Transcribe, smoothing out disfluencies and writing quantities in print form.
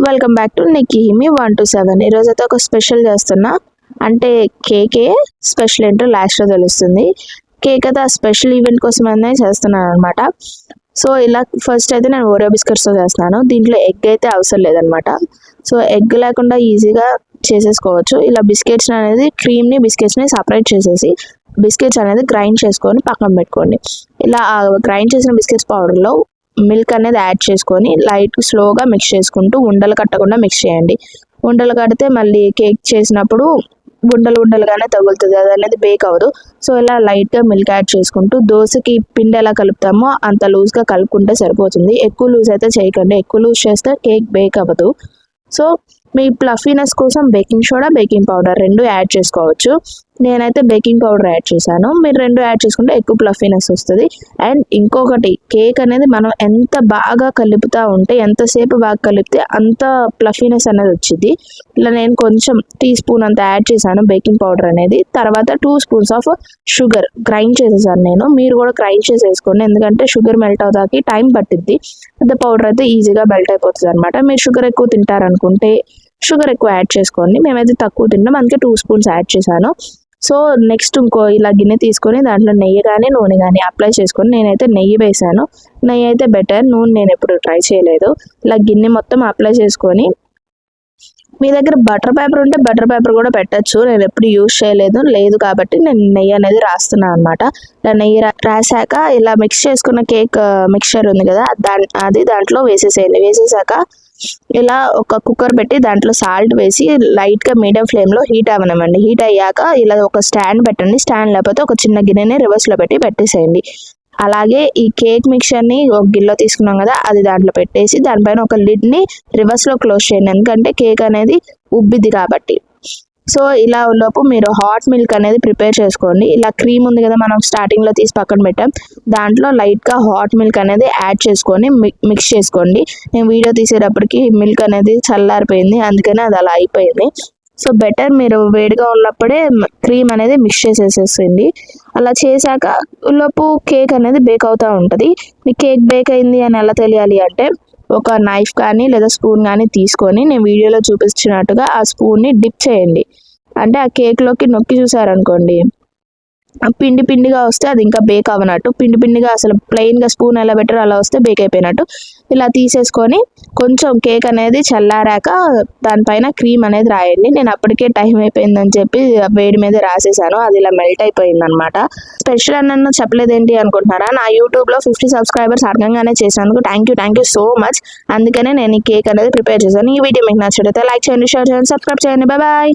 Welcome back to నిక్కీ హిమి 127. ఈరోజు అయితే ఒక స్పెషల్ చేస్తున్నా, అంటే కేకే స్పెషల్ ఏంటో లాస్ట్లో తెలుస్తుంది. కేక్ అయితే ఆ స్పెషల్ ఈవెంట్ కోసం అనేది చేస్తున్నాను అనమాట. సో ఇలా ఫస్ట్ అయితే నేను ఓరియో బిస్కెట్స్తో చేస్తున్నాను. దీంట్లో ఎగ్ అయితే అవసరం లేదనమాట. సో ఎగ్ లేకుండా ఈజీగా చేసేసుకోవచ్చు. ఇలా బిస్కెట్స్ అనేది బిస్కెట్స్ని సపరేట్ చేసేసి బిస్కెట్స్ అనేది గ్రైండ్ చేసుకొని పక్కన పెట్టుకోండి. ఇలా గ్రైండ్ చేసిన బిస్కెట్స్ పౌడర్లో మిల్క్ అనేది యాడ్ చేసుకొని లైట్ స్లోగా మిక్స్ చేసుకుంటూ ఉండలు కట్టకుండా మిక్స్ చేయండి. ఉండలు కడితే మళ్ళీ కేక్ చేసినప్పుడు ఉండలుగానే తగులుతుంది, అది అనేది బేక్ అవ్వదు. సో ఇలా లైట్గా మిల్క్ యాడ్ చేసుకుంటూ దోశకి పిండి ఎలా కలుపుతామో అంత లూజ్గా కలుపుకుంటే సరిపోతుంది. ఎక్కువ లూజ్ అయితే చేయకండి, ఎక్కువ లూజ్ చేస్తే కేక్ బేక్ అవ్వదు. సో మీ ప్లఫీనెస్ కోసం బేకింగ్ సోడా, బేకింగ్ పౌడర్ రెండు యాడ్ చేసుకోవచ్చు. నేనైతే బేకింగ్ పౌడర్ యాడ్ చేశాను. మీరు రెండు యాడ్ చేసుకుంటే ఎక్కువ ప్లఫీనెస్ వస్తుంది. అండ్ ఇంకొకటి, కేక్ అనేది మనం ఎంత బాగా కలుపుతూ ఉంటే, ఎంతసేపు బాగా కలిపితే అంత ప్లఫీనెస్ అనేది వచ్చింది. ఇలా నేను కొంచెం టీ స్పూన్ అంత యాడ్ చేశాను బేకింగ్ పౌడర్ అనేది. తర్వాత 2 స్పూన్స్ ఆఫ్ షుగర్ గ్రైండ్ చేసేసాను నేను. మీరు కూడా గ్రైండ్ చేసేసుకోండి, ఎందుకంటే షుగర్ మెల్ట్ అవుతాకి టైం పట్టిద్ది. అదే పౌడర్ అయితే ఈజీగా మెల్ట్ అయిపోతుంది అనమాట. మీరు షుగర్ ఎక్కువ తింటారనుకుంటే షుగర్ ఎక్కువ యాడ్ చేసుకోండి. మేమైతే తక్కువ తింటాం, అందుకే 2 స్పూన్స్ యాడ్ చేశాను. సో నెక్స్ట్ ఇంకో ఇలా గిన్నె తీసుకొని దాంట్లో నెయ్యి కానీ నూనె కానీ అప్లై చేసుకొని, నేనైతే నెయ్యి వేసాను. నెయ్యి అయితే బెటర్, నూనె నేను ఎప్పుడు ట్రై చేయలేదు. ఇలా గిన్నె మొత్తం అప్లై చేసుకొని, మీ దగ్గర బటర్ పేపర్ ఉంటే బటర్ పేపర్ కూడా పెట్టచ్చు. నేను ఎప్పుడు యూజ్ లేదు కాబట్టి నేను నెయ్యి అనేది రాస్తున్నాను అనమాట. ఇలా నెయ్యి రాసాక ఇలా మిక్స్ చేసుకున్న కేక్ మిక్చర్ ఉంది కదా, అది దాంట్లో వేసేసేయండి. వేసేసాక ఇలా ఒక కుక్కర్ పెట్టి దాంట్లో సాల్ట్ వేసి లైట్గా మీడియం ఫ్లేమ్లో హీట్ అవ్వనివ్వండి. హీట్ అయ్యాక ఇలా ఒక స్టాండ్ పెట్టండి. స్టాండ్ లేకపోతే ఒక చిన్న గిన్నెని రివర్స్లో పెట్టేసేయండి. అలాగే ఈ కేక్ మిక్చర్ని ఒక గిన్నెలో తీసుకున్నాం కదా, అది దాంట్లో పెట్టేసి దానిపైన ఒక లిడ్ని రివర్స్లో క్లోజ్ చేయండి, ఎందుకంటే కేక్ అనేది ఉబ్బిద్ది కాబట్టి. సో ఇలా లోపు మీరు హాట్ మిల్క్ అనేది ప్రిపేర్ చేసుకోండి. ఇలా క్రీమ్ ఉంది కదా మనం స్టార్టింగ్లో తీసి పక్కన పెట్టాం, దాంట్లో లైట్గా హాట్ మిల్క్ అనేది యాడ్ చేసుకొని మిక్స్ చేసుకోండి. నేను వీడియో తీసేటప్పటికి మిల్క్ అనేది చల్లారిపోయింది, అందుకని అది అలా అయిపోయింది. సో బెటర్ మీరు వేడిగా ఉన్నప్పుడే క్రీమ్ అనేది మిక్స్ చేసేసేయండి. అలా చేశాక లోపు కేక్ అనేది బేక్ అవుతూ ఉంటుంది. మీ కేక్ బేక్ అయింది అని ఎలా తెలియాలి అంటే, ఒక నైఫ్ కానీ లేదా స్పూన్ కానీ తీసుకొని నేను వీడియోలో చూపించినట్టుగా ఆ స్పూన్ని డిప్ చేయండి. అంటే ఆ కేక్లోకి నొక్కి చూసారనుకోండి, పిండిగా వస్తే అది ఇంకా బేక్ అవ్వనట్టు. పిండిగా అసలు ప్లెయిన్గా స్పూన్ ఎలా పెట్టారో అలా వస్తే బేక్ అయిపోయినట్టు. ఇలా తీసేసుకొని కొంచెం కేక్ అనేది చల్లారాక దానిపైన క్రీమ్ అనేది రాయండి. నేను అప్పటికే టైం అయిపోయిందని చెప్పి వేడి మీద రాసేసాను, అది ఇలా మెల్ట్ అయిపోయింది అనమాట. స్పెషల్ అన్న చెప్పలేదేంటి అనుకుంటున్నారా? నా యూట్యూబ్లో 50 సబ్స్క్రైబర్స్ అడగంగానే చేసినందుకు థ్యాంక్ యూ సో మచ్. అందుకనే నేను ఈ కేక్ అనేది ప్రిపేర్ చేశాను. ఈ వీడియో మీకు నచ్చితే లైక్ చేయండి, షేర్ చేయండి, సబ్స్క్రైబ్ చేయండి. బాయ్.